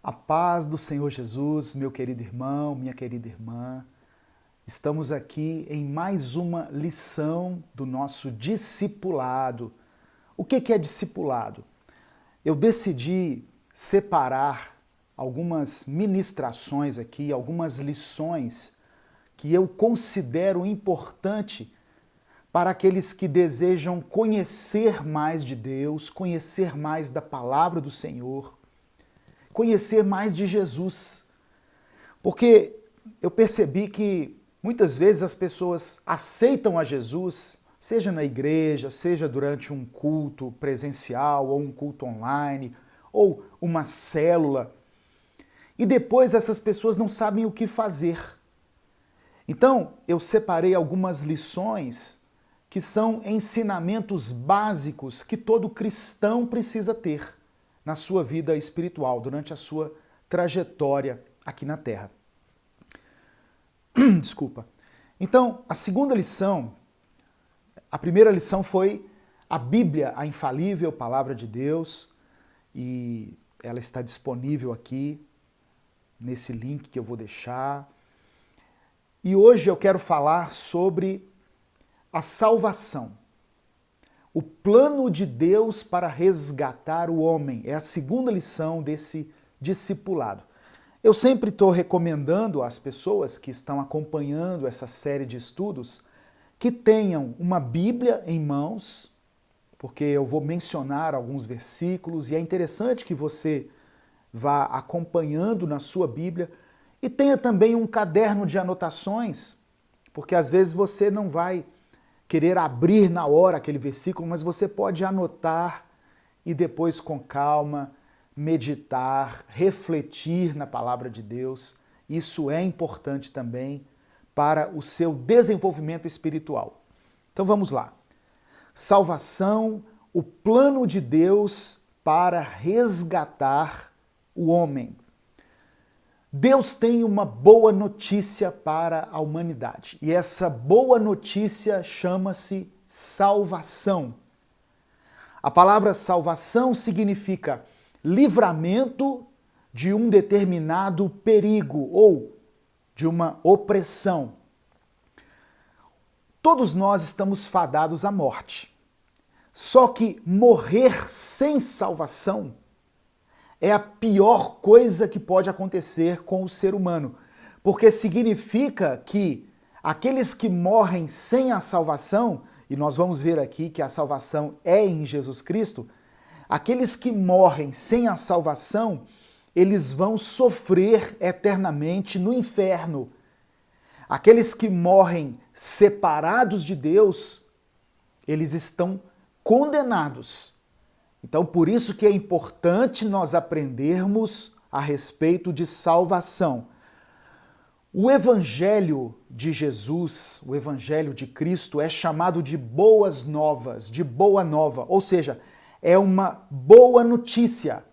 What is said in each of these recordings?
A paz do Senhor Jesus, meu querido irmão, minha querida irmã. Estamos aqui em mais uma lição do nosso discipulado. O que é discipulado? Eu decidi separar algumas ministrações aqui, algumas lições que eu considero importante para aqueles que desejam conhecer mais de Deus, conhecer mais da palavra do Senhor, conhecer mais de Jesus. Porque eu percebi que muitas vezes as pessoas aceitam a Jesus, seja na igreja, seja durante um culto presencial ou um culto online, ou uma célula, e depois essas pessoas não sabem o que fazer. Então, eu separei algumas lições que são ensinamentos básicos que todo cristão precisa ter na sua vida espiritual, durante a sua trajetória aqui na Terra. Desculpa. Então, a segunda lição, a primeira lição foi a Bíblia, a infalível palavra de Deus, e ela está disponível aqui, nesse link que eu vou deixar. E hoje eu quero falar sobre a salvação. O plano de Deus para resgatar o homem. É a segunda lição desse discipulado. Eu sempre estou recomendando às pessoas que estão acompanhando essa série de estudos que tenham uma Bíblia em mãos, porque eu vou mencionar alguns versículos e é interessante que você vá acompanhando na sua Bíblia e tenha também um caderno de anotações, porque às vezes você não vai querer abrir na hora aquele versículo, mas você pode anotar e depois com calma meditar, refletir na palavra de Deus. Isso é importante também para o seu desenvolvimento espiritual. Então vamos lá. Salvação, o plano de Deus para resgatar o homem. Deus tem uma boa notícia para a humanidade. E essa boa notícia chama-se salvação. A palavra salvação significa livramento de um determinado perigo ou de uma opressão. Todos nós estamos fadados à morte. Só que morrer sem salvação é a pior coisa que pode acontecer com o ser humano, porque significa que aqueles que morrem sem a salvação, e nós vamos ver aqui que a salvação é em Jesus Cristo, aqueles que morrem sem a salvação, eles vão sofrer eternamente no inferno. Aqueles que morrem separados de Deus, eles estão condenados. Então, por isso que é importante nós aprendermos a respeito de salvação. O Evangelho de Jesus, o Evangelho de Cristo, é chamado de boas novas, de boa nova, ou seja, é uma boa notícia,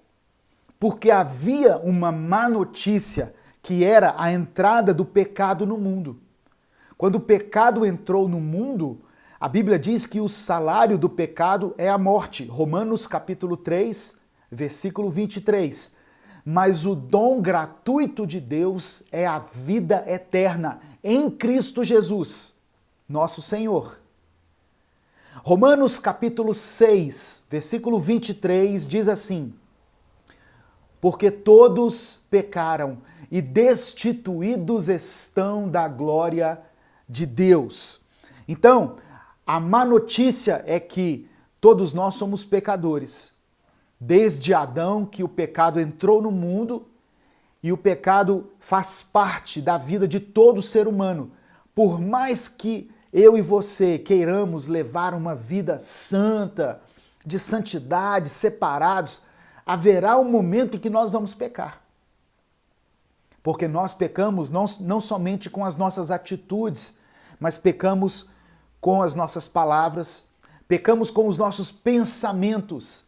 porque havia uma má notícia, que era a entrada do pecado no mundo. Quando o pecado entrou no mundo, a Bíblia diz que o salário do pecado é a morte. Romanos capítulo 3, versículo 23. Mas o dom gratuito de Deus é a vida eterna em Cristo Jesus, nosso Senhor. Romanos capítulo 6, versículo 23 diz assim: porque todos pecaram e destituídos estão da glória de Deus. Então, a má notícia é que todos nós somos pecadores. Desde Adão, que o pecado entrou no mundo, e o pecado faz parte da vida de todo ser humano. Por mais que eu e você queiramos levar uma vida santa, de santidade, separados, haverá um momento em que nós vamos pecar. Porque nós pecamos não somente com as nossas atitudes, mas pecamos com as nossas palavras, pecamos com os nossos pensamentos.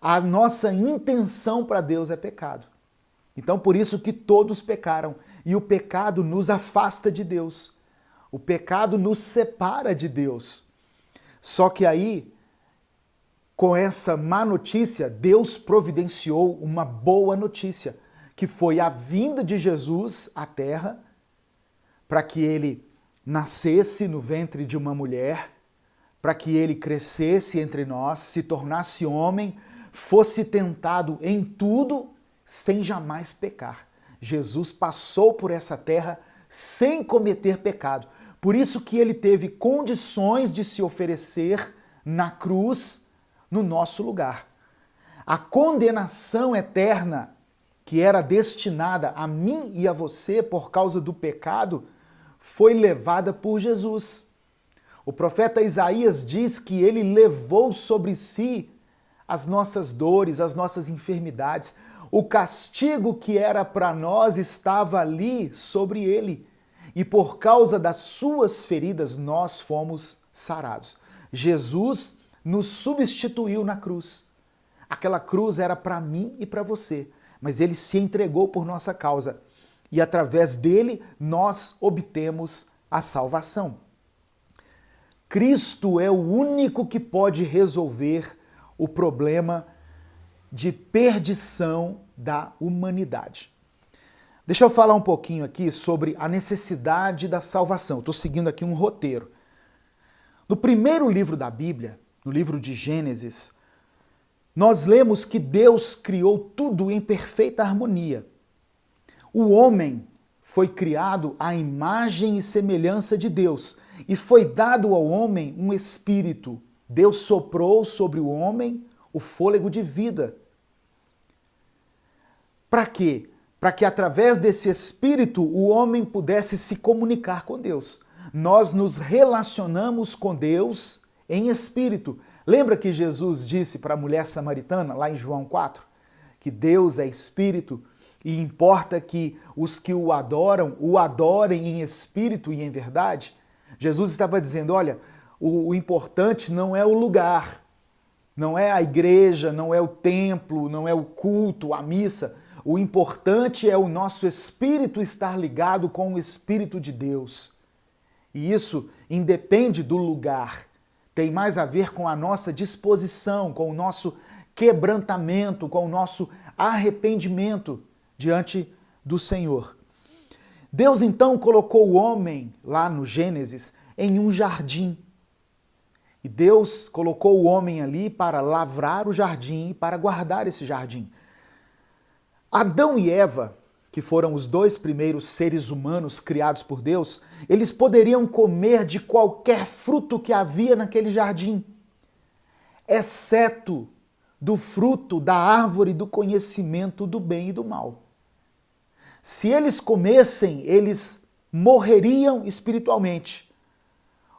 A nossa intenção para Deus é pecado. Então, por isso que todos pecaram. E o pecado nos afasta de Deus. O pecado nos separa de Deus. Só que aí, com essa má notícia, Deus providenciou uma boa notícia. que foi a vinda de Jesus à terra, para que ele nascesse no ventre de uma mulher, para que ele crescesse entre nós, se tornasse homem, fosse tentado em tudo, sem jamais pecar. Jesus passou por essa terra sem cometer pecado. Por isso que ele teve condições de se oferecer na cruz, no nosso lugar. A condenação eterna que era destinada a mim e a você por causa do pecado, foi levada por Jesus. O profeta Isaías diz que ele levou sobre si as nossas dores, as nossas enfermidades. O castigo que era para nós estava ali sobre ele. E por causa das suas feridas nós fomos sarados. Jesus nos substituiu na cruz. Aquela cruz era para mim e para você, mas ele se entregou por nossa causa. E através dele nós obtemos a salvação. Cristo é o único que pode resolver o problema de perdição da humanidade. Deixa eu falar um pouquinho aqui sobre a necessidade da salvação. Estou seguindo aqui um roteiro. No primeiro livro da Bíblia, no livro de Gênesis, nós lemos que Deus criou tudo em perfeita harmonia. O homem foi criado à imagem e semelhança de Deus e foi dado ao homem um espírito. Deus soprou sobre o homem o fôlego de vida. Para quê? Para que através desse espírito o homem pudesse se comunicar com Deus. Nós nos relacionamos com Deus em espírito. Lembra que Jesus disse para a mulher samaritana, lá em João 4, que Deus é espírito e importa que os que o adorem em espírito e em verdade? Jesus estava dizendo, olha, o importante não é o lugar, não é a igreja, não é o templo, não é o culto, a missa. O importante é o nosso espírito estar ligado com o Espírito de Deus. E isso independe do lugar. Tem mais a ver com a nossa disposição, com o nosso quebrantamento, com o nosso arrependimento diante do Senhor. Deus então colocou o homem, lá no Gênesis, em um jardim. E Deus colocou o homem ali para lavrar o jardim e para guardar esse jardim. Adão e Eva, que foram os dois primeiros seres humanos criados por Deus, eles poderiam comer de qualquer fruto que havia naquele jardim, exceto do fruto da árvore do conhecimento do bem e do mal. Se eles comessem, eles morreriam espiritualmente.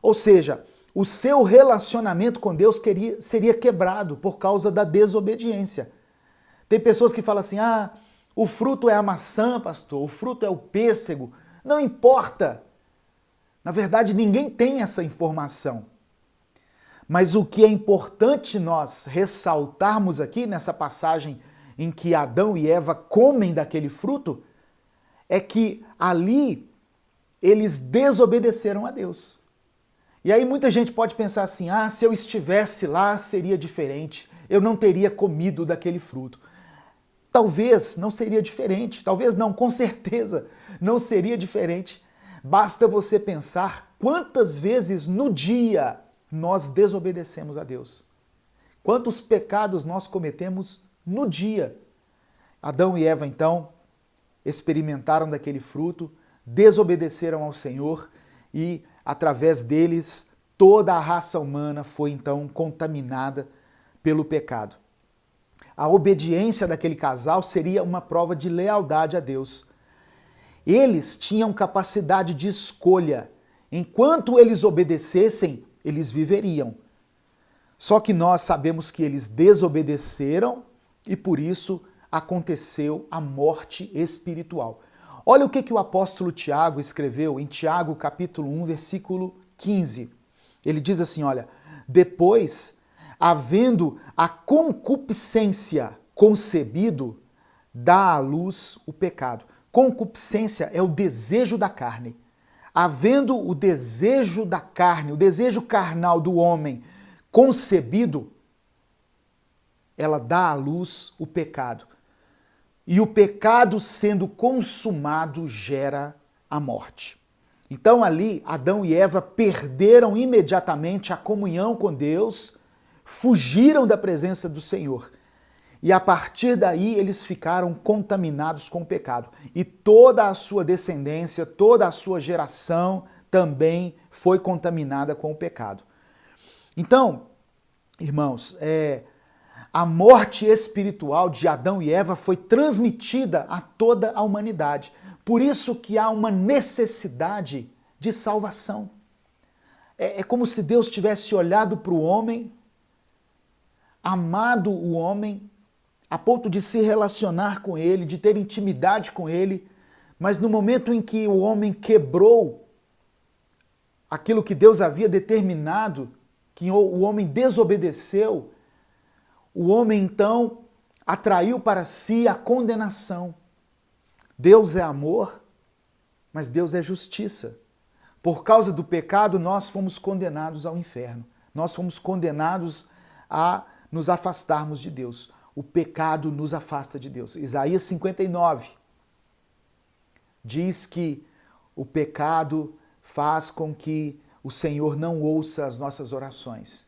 Ou seja, o seu relacionamento com Deus seria quebrado por causa da desobediência. Tem pessoas que falam assim, o fruto é a maçã, pastor, o fruto é o pêssego. Não importa. Na verdade, ninguém tem essa informação. Mas o que é importante nós ressaltarmos aqui nessa passagem em que Adão e Eva comem daquele fruto, é que ali eles desobedeceram a Deus. E aí muita gente pode pensar assim, se eu estivesse lá seria diferente, eu não teria comido daquele fruto. Talvez não seria diferente, talvez não, com certeza não seria diferente. Basta você pensar quantas vezes no dia nós desobedecemos a Deus. Quantos pecados nós cometemos no dia. Adão e Eva, então, experimentaram daquele fruto, desobedeceram ao Senhor e, através deles, toda a raça humana foi, então, contaminada pelo pecado. A obediência daquele casal seria uma prova de lealdade a Deus. Eles tinham capacidade de escolha. Enquanto eles obedecessem, eles viveriam. Só que nós sabemos que eles desobedeceram e por isso aconteceu a morte espiritual. Olha o que o apóstolo Tiago escreveu em Tiago capítulo 1, versículo 15. Ele diz assim, olha, depois, havendo a concupiscência concebido, dá à luz o pecado. Concupiscência é o desejo da carne. Havendo o desejo da carne, o desejo carnal do homem concebido, ela dá à luz o pecado. E o pecado sendo consumado gera a morte. Então ali, Adão e Eva perderam imediatamente a comunhão com Deus, fugiram da presença do Senhor. E a partir daí eles ficaram contaminados com o pecado. E toda a sua descendência, toda a sua geração também foi contaminada com o pecado. Então, irmãos, a morte espiritual de Adão e Eva foi transmitida a toda a humanidade. Por isso que há uma necessidade de salvação. É como se Deus tivesse olhado para o homem, amado o homem, a ponto de se relacionar com ele, de ter intimidade com ele, mas no momento em que o homem quebrou aquilo que Deus havia determinado, que o homem desobedeceu, o homem então atraiu para si a condenação. Deus é amor, mas Deus é justiça. Por causa do pecado, nós fomos condenados ao inferno. Nós fomos condenados a nos afastarmos de Deus. O pecado nos afasta de Deus. Isaías 59 diz que o pecado faz com que o Senhor não ouça as nossas orações.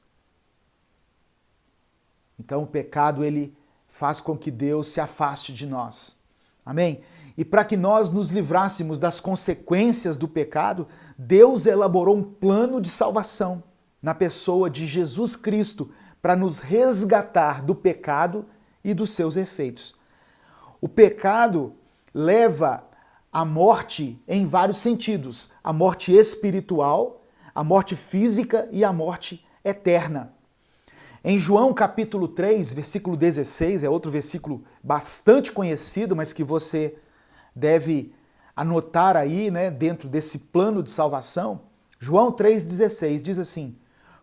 Então o pecado ele faz com que Deus se afaste de nós. Amém? E para que nós nos livrássemos das consequências do pecado, Deus elaborou um plano de salvação na pessoa de Jesus Cristo para nos resgatar do pecado e dos seus efeitos. O pecado leva à morte em vários sentidos: a morte espiritual, a morte física e a morte eterna. Em João capítulo 3, versículo 16, é outro versículo bastante conhecido, mas que você deve anotar aí, né, dentro desse plano de salvação. João 3,16 diz assim: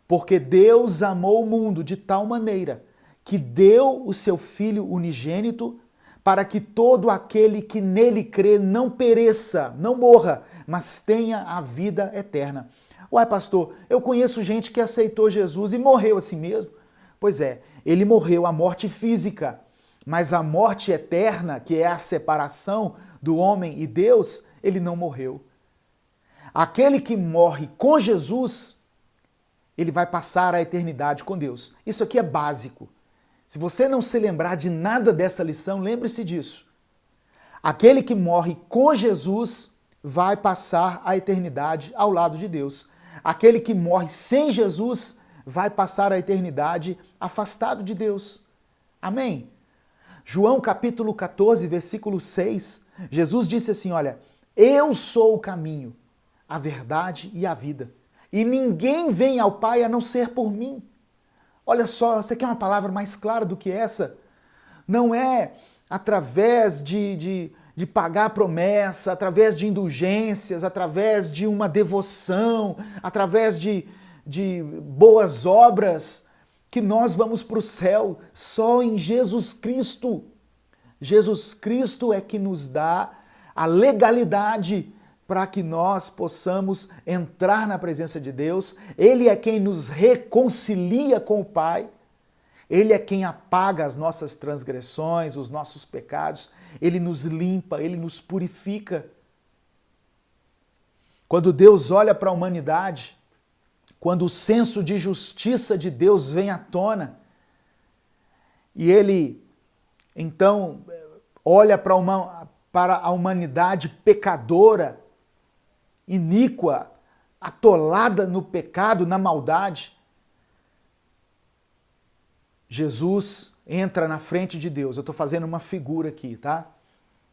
porque Deus amou o mundo de tal maneira que deu o seu Filho unigênito para que todo aquele que nele crê não pereça, não morra, mas tenha a vida eterna. Uai, pastor, eu conheço gente que aceitou Jesus e morreu assim mesmo. Pois é, ele morreu a morte física, mas a morte eterna, que é a separação do homem e Deus, ele não morreu. Aquele que morre com Jesus, ele vai passar a eternidade com Deus. Isso aqui é básico. Se você não se lembrar de nada dessa lição, lembre-se disso. Aquele que morre com Jesus vai passar a eternidade ao lado de Deus. Aquele que morre sem Jesus vai passar a eternidade afastado de Deus. Amém? João capítulo 14, versículo 6, Jesus disse assim, olha, eu sou o caminho, a verdade e a vida. E ninguém vem ao Pai a não ser por mim. Olha só, você quer uma palavra mais clara do que essa? Não é através de pagar promessa, através de indulgências, através de uma devoção, através de boas obras, que nós vamos para o céu. Só em Jesus Cristo. Jesus Cristo é que nos dá a legalidade para que nós possamos entrar na presença de Deus. Ele é quem nos reconcilia com o Pai. Ele é quem apaga as nossas transgressões, os nossos pecados. Ele nos limpa, ele nos purifica. Quando Deus olha para a humanidade, quando o senso de justiça de Deus vem à tona, e ele, então, olha para a humanidade pecadora, iníqua, atolada no pecado, na maldade, Jesus entra na frente de Deus. Eu estou fazendo uma figura aqui, tá?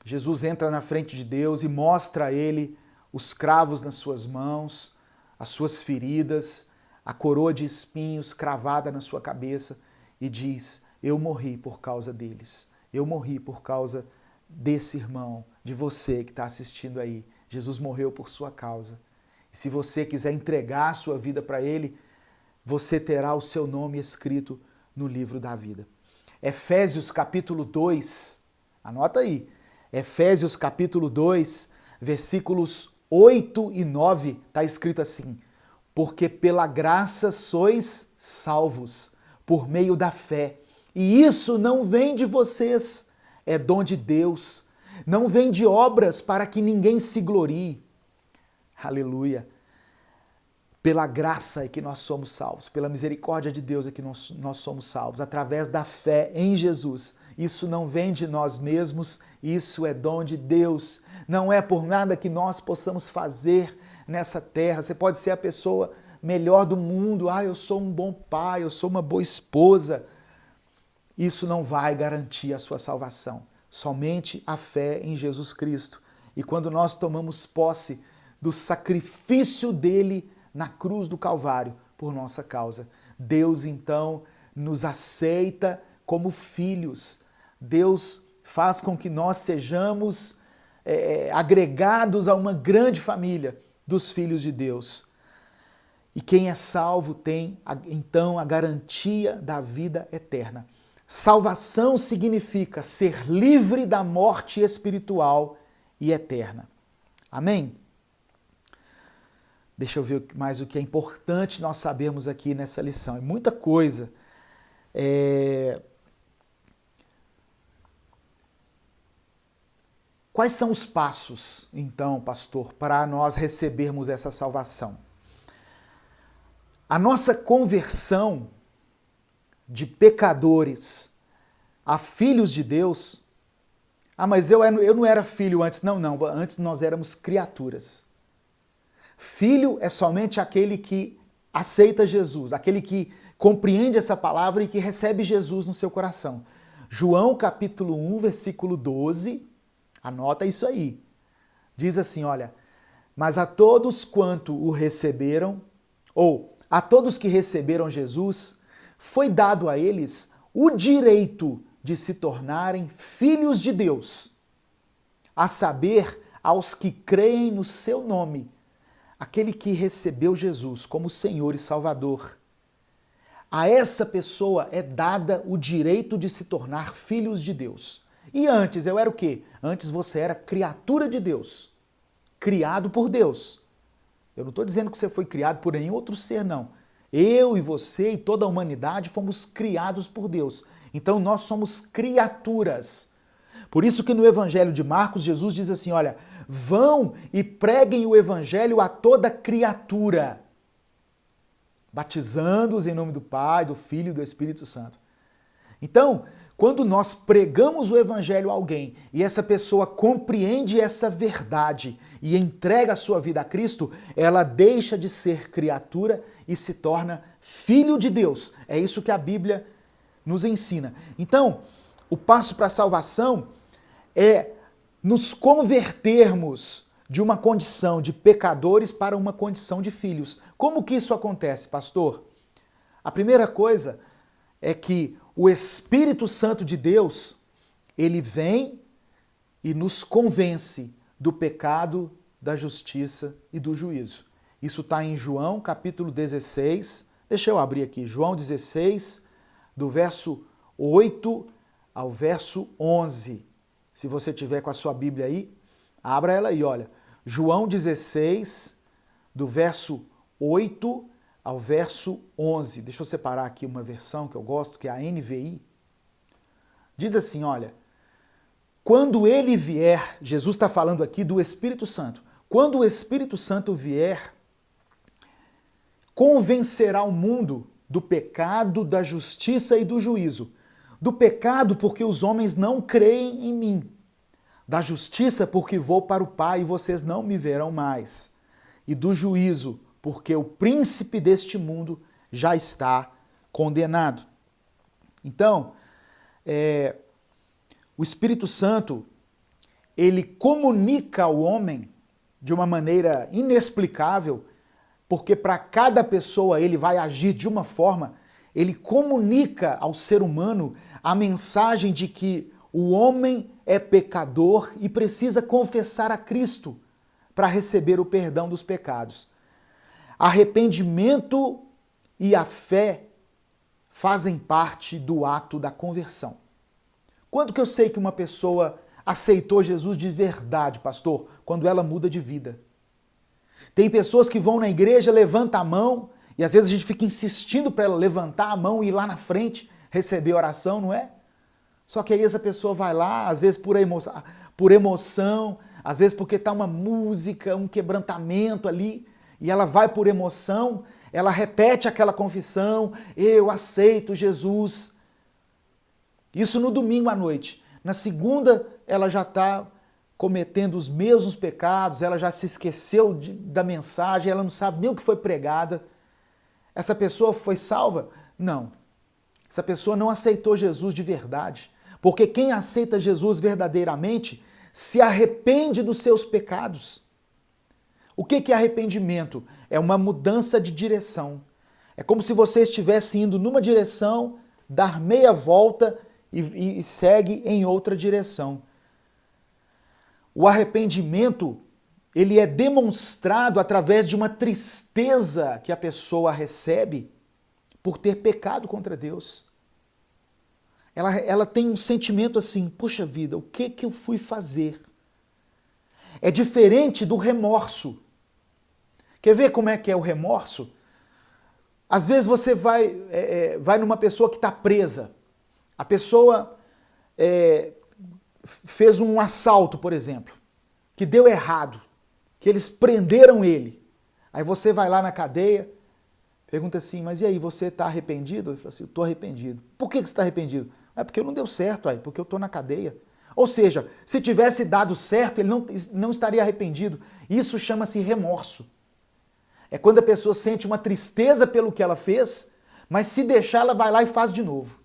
Jesus entra na frente de Deus e mostra a ele os cravos nas suas mãos, as suas feridas, a coroa de espinhos cravada na sua cabeça e diz, eu morri por causa deles. Eu morri por causa desse irmão, de você que está assistindo aí. Jesus morreu por sua causa. E se você quiser entregar a sua vida para ele, você terá o seu nome escrito no livro da vida. Efésios capítulo 2, anota aí, Efésios capítulo 2, versículos 8 e 9, está escrito assim, porque pela graça sois salvos, por meio da fé, e isso não vem de vocês, é dom de Deus. Não vem de obras para que ninguém se glorie. Aleluia. Pela graça é que nós somos salvos, pela misericórdia de Deus é que nós somos salvos, através da fé em Jesus. Isso não vem de nós mesmos, isso é dom de Deus. Não é por nada que nós possamos fazer nessa terra. Você pode ser a pessoa melhor do mundo. Eu sou um bom pai, eu sou uma boa esposa. Isso não vai garantir a sua salvação. Somente a fé em Jesus Cristo. E quando nós tomamos posse do sacrifício dele na cruz do Calvário por nossa causa, Deus então nos aceita como filhos. Deus faz com que nós sejamos agregados a uma grande família dos filhos de Deus. E quem é salvo tem então a garantia da vida eterna. Salvação significa ser livre da morte espiritual e eterna. Amém? Deixa eu ver mais o que é importante nós sabermos aqui nessa lição. É muita coisa. Quais são os passos, então, pastor, para nós recebermos essa salvação? A nossa conversão de pecadores a filhos de Deus. Mas eu não era filho antes. Não. Antes nós éramos criaturas. Filho é somente aquele que aceita Jesus, aquele que compreende essa palavra e que recebe Jesus no seu coração. João capítulo 1, versículo 12, anota isso aí. Diz assim, olha, mas a todos quanto o receberam, ou a todos que receberam Jesus, foi dado a eles o direito de se tornarem filhos de Deus, a saber, aos que creem no seu nome, aquele que recebeu Jesus como Senhor e Salvador. A essa pessoa é dada o direito de se tornar filhos de Deus. E antes eu era o quê? Antes você era criatura de Deus, criado por Deus. Eu não estou dizendo que você foi criado por nenhum outro ser, não. Eu e você e toda a humanidade fomos criados por Deus. Então nós somos criaturas. Por isso que no Evangelho de Marcos, Jesus diz assim, olha, vão e preguem o Evangelho a toda criatura, batizando-os em nome do Pai, do Filho e do Espírito Santo. Então, quando nós pregamos o Evangelho a alguém e essa pessoa compreende essa verdade e entrega a sua vida a Cristo, ela deixa de ser criatura e se torna filho de Deus. É isso que a Bíblia nos ensina. Então, o passo para a salvação é nos convertermos de uma condição de pecadores para uma condição de filhos. Como que isso acontece, pastor? A primeira coisa é que o Espírito Santo de Deus, ele vem e nos convence do pecado, da justiça e do juízo. Isso está em João capítulo 16, deixa eu abrir aqui, João 16, do verso 8 ao verso 11. Se você tiver com a sua Bíblia aí, abra ela aí, olha. João 16, do verso 8 ao verso 11. Deixa eu separar aqui uma versão que eu gosto, que é a NVI. Diz assim, olha, quando ele vier, Jesus está falando aqui do Espírito Santo, quando o Espírito Santo vier, convencerá o mundo do pecado, da justiça e do juízo. Do pecado, porque os homens não creem em mim. Da justiça, porque vou para o Pai e vocês não me verão mais. E do juízo, porque o príncipe deste mundo já está condenado. Então, o Espírito Santo, ele comunica ao homem de uma maneira inexplicável, porque para cada pessoa ele vai agir de uma forma, ele comunica ao ser humano a mensagem de que o homem é pecador e precisa confessar a Cristo para receber o perdão dos pecados. Arrependimento e a fé fazem parte do ato da conversão. Quando que eu sei que uma pessoa aceitou Jesus de verdade, pastor? Quando ela muda de vida. Tem pessoas que vão na igreja, levantam a mão, e às vezes a gente fica insistindo para ela levantar a mão e ir lá na frente receber oração, não é? Só que aí essa pessoa vai lá, às vezes por emoção, às vezes porque está uma música, um quebrantamento ali, e ela vai por emoção, ela repete aquela confissão, eu aceito Jesus. Isso no domingo à noite. Na segunda, ela já está cometendo os mesmos pecados, ela já se esqueceu da mensagem, ela não sabe nem o que foi pregada. Essa pessoa foi salva? Não. Essa pessoa não aceitou Jesus de verdade. Porque quem aceita Jesus verdadeiramente se arrepende dos seus pecados. O que é arrependimento? É uma mudança de direção. É como se você estivesse indo numa direção, dar meia volta e segue em outra direção. O arrependimento, ele é demonstrado através de uma tristeza que a pessoa recebe por ter pecado contra Deus. Ela tem um sentimento assim, puxa vida, o que eu fui fazer? É diferente do remorso. Quer ver como é que é o remorso? Às vezes você vai numa pessoa que está presa. A pessoa fez um assalto, por exemplo, que deu errado, que eles prenderam ele. Aí você vai lá na cadeia, pergunta assim, mas e aí, você está arrependido? Ele fala assim, eu estou arrependido. Por que você está arrependido? É porque não deu certo, aí, porque eu estou na cadeia. Ou seja, se tivesse dado certo, ele não estaria arrependido. Isso chama-se remorso. É quando a pessoa sente uma tristeza pelo que ela fez, mas se deixar, ela vai lá e faz de novo.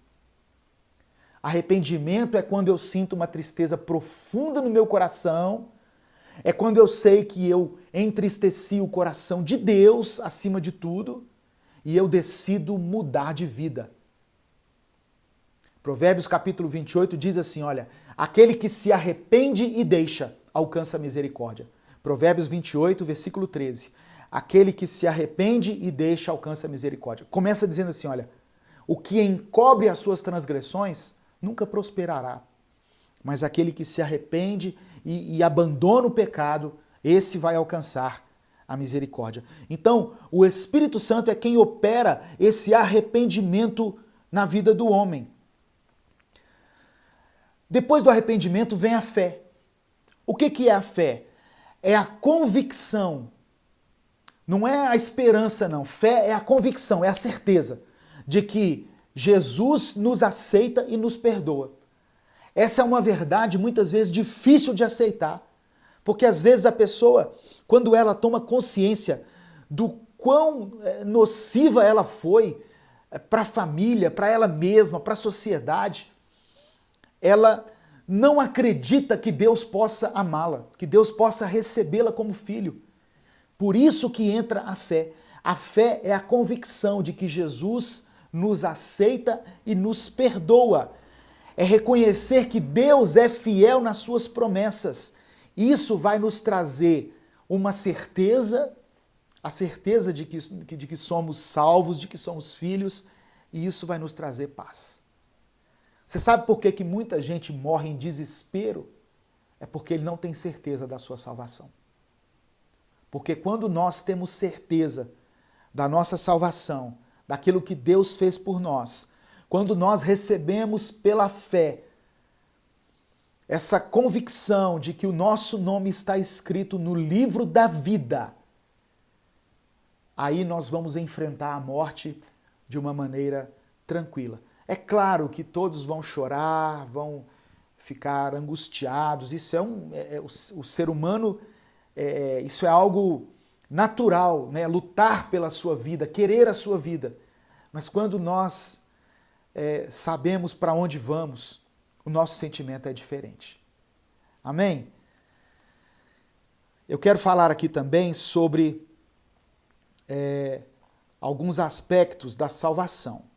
Arrependimento é quando eu sinto uma tristeza profunda no meu coração, é quando eu sei que eu entristeci o coração de Deus acima de tudo e eu decido mudar de vida. Provérbios capítulo 28 diz assim, olha, aquele que se arrepende e deixa, alcança a misericórdia. Provérbios 28, versículo 13. Aquele que se arrepende e deixa, alcança a misericórdia. Começa dizendo assim, olha, o que encobre as suas transgressões nunca prosperará. Mas aquele que se arrepende e abandona o pecado, esse vai alcançar a misericórdia. Então, o Espírito Santo é quem opera esse arrependimento na vida do homem. Depois do arrependimento vem a fé. O que é a fé? É a convicção. Não é a esperança, não. Fé é a convicção, é a certeza de que Jesus nos aceita e nos perdoa. Essa é uma verdade muitas vezes difícil de aceitar, porque às vezes a pessoa, quando ela toma consciência do quão nociva ela foi para a família, para ela mesma, para a sociedade, ela não acredita que Deus possa amá-la, que Deus possa recebê-la como filho. Por isso que entra a fé. A fé é a convicção de que Jesus nos aceita e nos perdoa. É reconhecer que Deus é fiel nas suas promessas. Isso vai nos trazer uma certeza, a certeza de que somos salvos, de que somos filhos, e isso vai nos trazer paz. Você sabe por que muita gente morre em desespero? É porque ele não tem certeza da sua salvação. Porque quando nós temos certeza da nossa salvação, daquilo que Deus fez por nós, quando nós recebemos pela fé essa convicção de que o nosso nome está escrito no livro da vida, aí nós vamos enfrentar a morte de uma maneira tranquila. É claro que todos vão chorar, vão ficar angustiados, isso o ser humano, isso é algo natural, né? Lutar pela sua vida, querer a sua vida. Mas quando nós sabemos para onde vamos, o nosso sentimento é diferente. Amém? Eu quero falar aqui também sobre alguns aspectos da salvação.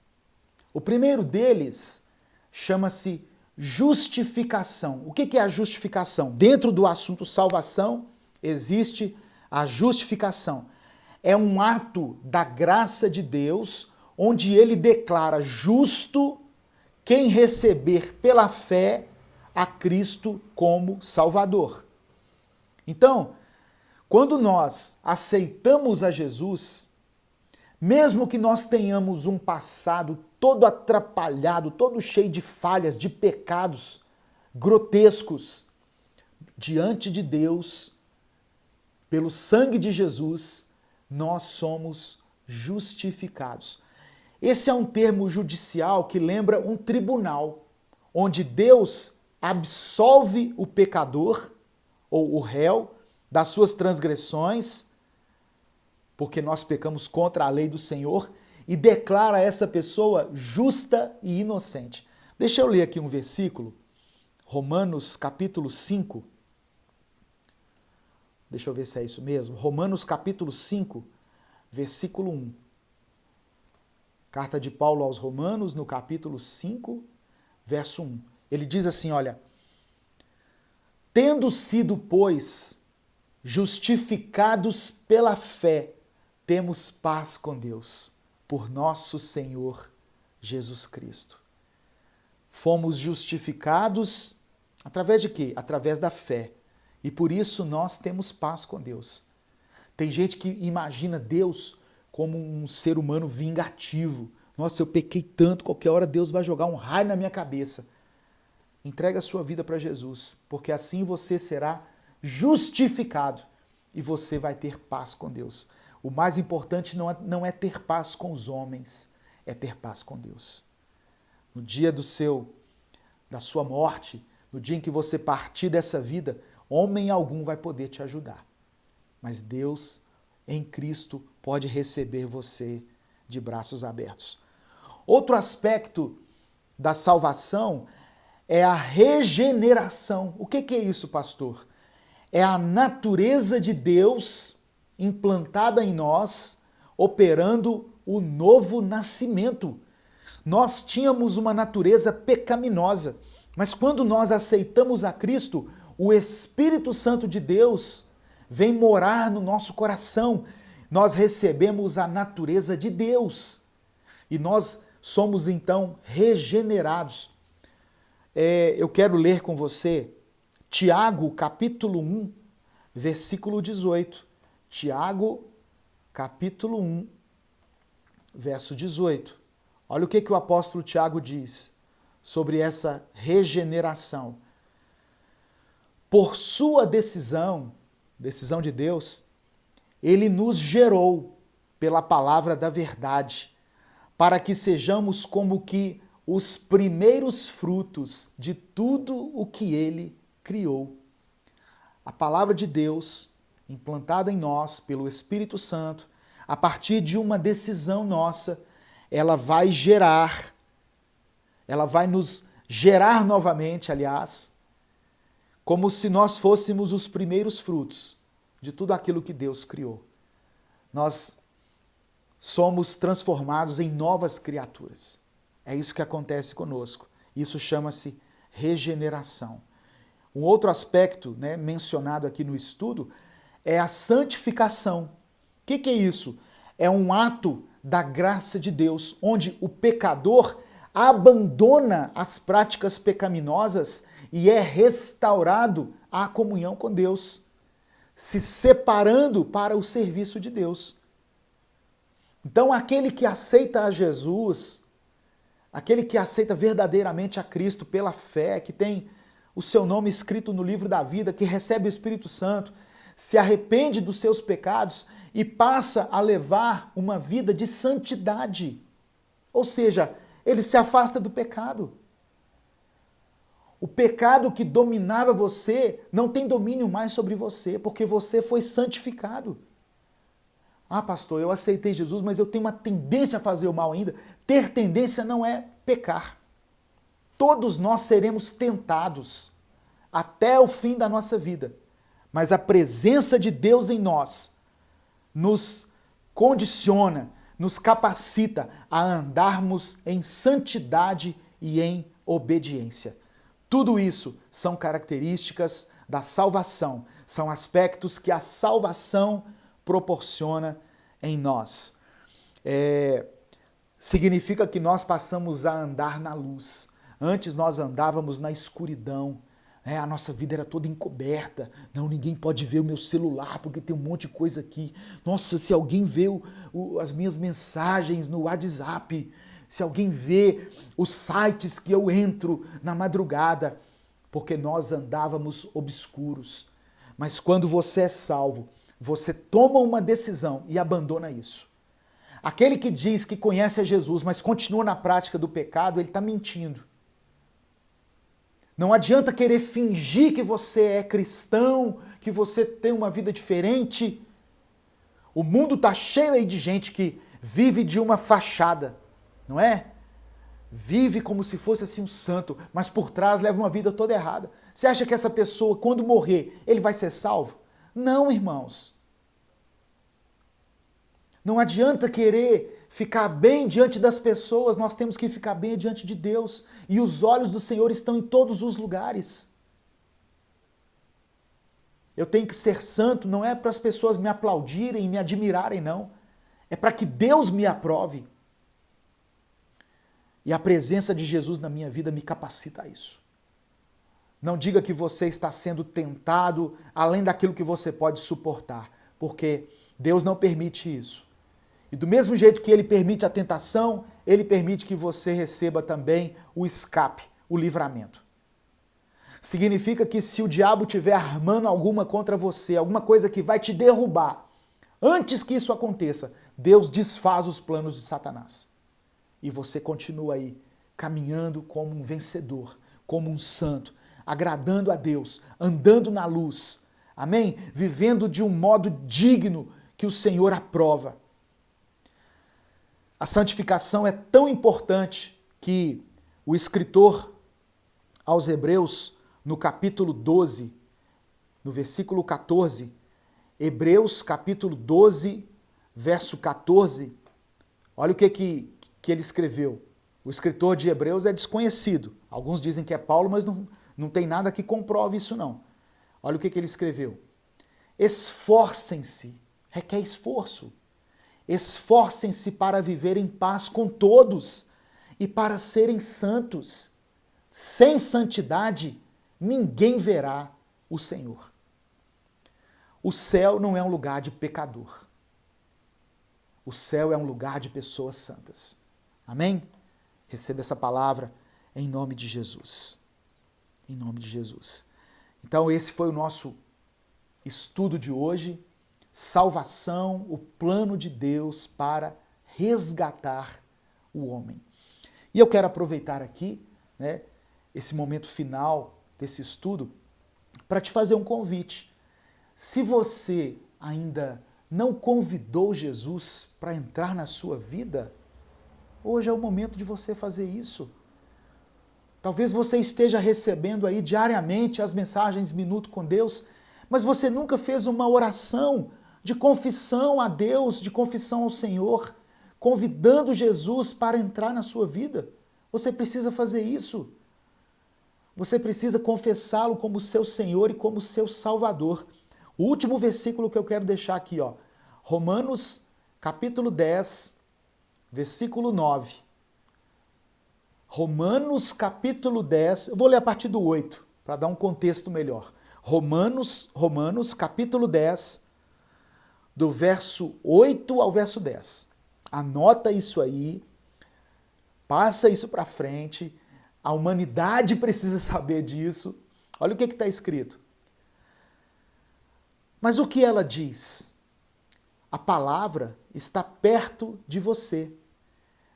O primeiro deles chama-se justificação. O que é a justificação? Dentro do assunto salvação, existe a justificação. É um ato da graça de Deus, onde ele declara justo quem receber pela fé a Cristo como Salvador. Então, quando nós aceitamos a Jesus, Mesmo que nós tenhamos um passado todo atrapalhado, todo cheio de falhas, de pecados grotescos, diante de Deus, pelo sangue de Jesus, nós somos justificados. Esse é um termo judicial que lembra um tribunal, onde Deus absolve o pecador ou o réu das suas transgressões, porque nós pecamos contra a lei do Senhor, e declara essa pessoa justa e inocente. Deixa eu ler aqui um versículo, Romanos capítulo 5. Deixa eu ver se é isso mesmo. Romanos capítulo 5, versículo 1. Carta de Paulo aos Romanos, no capítulo 5, verso 1. Ele diz assim, olha: tendo sido, pois, justificados pela fé, temos paz com Deus, por nosso Senhor Jesus Cristo. Fomos justificados através de quê? Através da fé. E por isso nós temos paz com Deus. Tem gente que imagina Deus como um ser humano vingativo. Nossa, eu pequei tanto, qualquer hora Deus vai jogar um raio na minha cabeça. Entrega a sua vida para Jesus, porque assim você será justificado e você vai ter paz com Deus. O mais importante não é ter paz com os homens, é ter paz com Deus. No dia da sua morte, no dia em que você partir dessa vida, homem algum vai poder te ajudar. Mas Deus, em Cristo, pode receber você de braços abertos. Outro aspecto da salvação é a regeneração. O que é isso, pastor? É a natureza de Deus implantada em nós, operando o novo nascimento. Nós tínhamos uma natureza pecaminosa, mas quando nós aceitamos a Cristo, o Espírito Santo de Deus vem morar no nosso coração. Nós recebemos a natureza de Deus e nós somos então regenerados. Eu quero ler com você Tiago, capítulo 1, versículo 18. Tiago, capítulo 1, verso 18. Olha o que o apóstolo Tiago diz sobre essa regeneração. Por sua decisão de Deus, ele nos gerou pela palavra da verdade, para que sejamos como que os primeiros frutos de tudo o que ele criou. A palavra de Deus, implantada em nós pelo Espírito Santo, a partir de uma decisão nossa, ela vai nos gerar novamente, aliás, como se nós fôssemos os primeiros frutos de tudo aquilo que Deus criou. Nós somos transformados em novas criaturas. É isso que acontece conosco. Isso chama-se regeneração. Um outro aspecto, mencionado aqui no estudo é a santificação. O que é isso? É um ato da graça de Deus, onde o pecador abandona as práticas pecaminosas e é restaurado à comunhão com Deus, se separando para o serviço de Deus. Então, aquele que aceita a Jesus, aquele que aceita verdadeiramente a Cristo pela fé, que tem o seu nome escrito no livro da vida, que recebe o Espírito Santo, se arrepende dos seus pecados e passa a levar uma vida de santidade. Ou seja, ele se afasta do pecado. O pecado que dominava você não tem domínio mais sobre você, porque você foi santificado. Ah, pastor, eu aceitei Jesus, mas eu tenho uma tendência a fazer o mal ainda. Ter tendência não é pecar. Todos nós seremos tentados até o fim da nossa vida. Mas a presença de Deus em nós nos condiciona, nos capacita a andarmos em santidade e em obediência. Tudo isso são características da salvação, são aspectos que a salvação proporciona em nós. Significa que nós passamos a andar na luz. Antes nós andávamos na escuridão, A nossa vida era toda encoberta. Não, ninguém pode ver o meu celular porque tem um monte de coisa aqui. Nossa, se alguém vê as minhas mensagens no WhatsApp, se alguém vê os sites que eu entro na madrugada, porque nós andávamos obscuros. Mas quando você é salvo, você toma uma decisão e abandona isso. Aquele que diz que conhece a Jesus, mas continua na prática do pecado, ele está mentindo. Não adianta querer fingir que você é cristão, que você tem uma vida diferente. O mundo está cheio aí de gente que vive de uma fachada, não é? Vive como se fosse assim um santo, mas por trás leva uma vida toda errada. Você acha que essa pessoa, quando morrer, ele vai ser salvo? Não, irmãos. Não adianta querer ficar bem diante das pessoas, nós temos que ficar bem diante de Deus. E os olhos do Senhor estão em todos os lugares. Eu tenho que ser santo, não é para as pessoas me aplaudirem, me admirarem, não. É para que Deus me aprove. E a presença de Jesus na minha vida me capacita a isso. Não diga que você está sendo tentado além daquilo que você pode suportar, porque Deus não permite isso. E do mesmo jeito que Ele permite a tentação, Ele permite que você receba também o escape, o livramento. Significa que se o diabo estiver armando alguma contra você, alguma coisa que vai te derrubar, antes que isso aconteça, Deus desfaz os planos de Satanás. E você continua aí, caminhando como um vencedor, como um santo, agradando a Deus, andando na luz, amém? Vivendo de um modo digno que o Senhor aprova. A santificação é tão importante que o escritor aos Hebreus, no capítulo 12, no versículo 14, Hebreus capítulo 12, verso 14, olha o que ele escreveu. O escritor de Hebreus é desconhecido. Alguns dizem que é Paulo, mas não tem nada que comprove isso não. Olha o que ele escreveu. Esforcem-se, requer esforço. Esforcem-se para viver em paz com todos e para serem santos. Sem santidade, ninguém verá o Senhor. O céu não é um lugar de pecador. O céu é um lugar de pessoas santas. Amém? Receba essa palavra em nome de Jesus. Em nome de Jesus. Então esse foi o nosso estudo de hoje. Salvação, o plano de Deus para resgatar o homem. E eu quero aproveitar aqui, esse momento final desse estudo para te fazer um convite. Se você ainda não convidou Jesus para entrar na sua vida, hoje é o momento de você fazer isso. Talvez você esteja recebendo aí diariamente as mensagens Minuto com Deus, mas você nunca fez uma oração de confissão a Deus, de confissão ao Senhor, convidando Jesus para entrar na sua vida. Você precisa fazer isso. Você precisa confessá-lo como seu Senhor e como seu Salvador. O último versículo que eu quero deixar aqui, Romanos capítulo 10, versículo 9. Romanos capítulo 10, eu vou ler a partir do 8, para dar um contexto melhor. Romanos capítulo 10, do verso 8 ao verso 10. Anota isso aí, passa isso para frente, a humanidade precisa saber disso. Olha o que está escrito. Mas o que ela diz? A palavra está perto de você,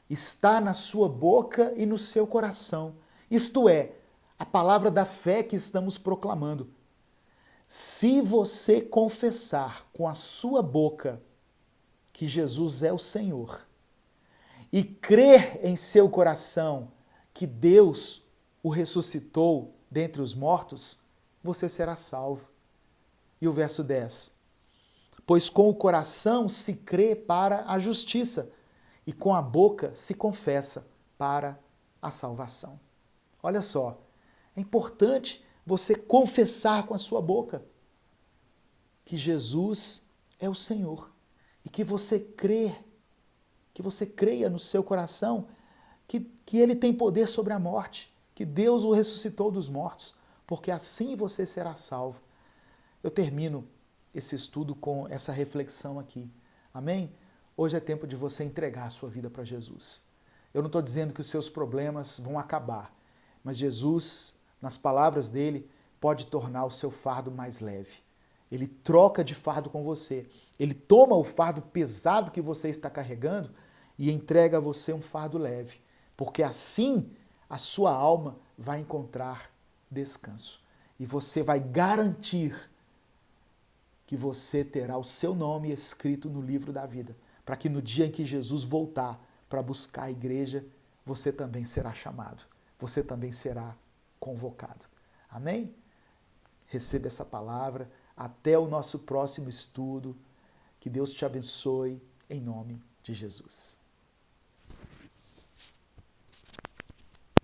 está na sua boca e no seu coração. Isto é, a palavra da fé que estamos proclamando. Se você confessar com a sua boca que Jesus é o Senhor e crer em seu coração que Deus o ressuscitou dentre os mortos, você será salvo. E o verso 10. Pois com o coração se crê para a justiça e com a boca se confessa para a salvação. Olha só, é importante você confessar com a sua boca que Jesus é o Senhor e que você creia no seu coração que Ele tem poder sobre a morte, que Deus o ressuscitou dos mortos. porque assim você será salvo. Eu termino esse estudo com essa reflexão aqui. Amém? Hoje é tempo de você entregar a sua vida para Jesus. Eu não estou dizendo que os seus problemas vão acabar, mas Jesus, nas palavras dele, pode tornar o seu fardo mais leve. Ele troca de fardo com você. Ele toma o fardo pesado que você está carregando e entrega a você um fardo leve, porque assim a sua alma vai encontrar descanso. E você vai garantir que você terá o seu nome escrito no livro da vida, para que no dia em que Jesus voltar para buscar a igreja, você também será chamado, você também será convocado. Amém? Receba essa palavra. Até o nosso próximo estudo. Que Deus te abençoe, em nome de Jesus.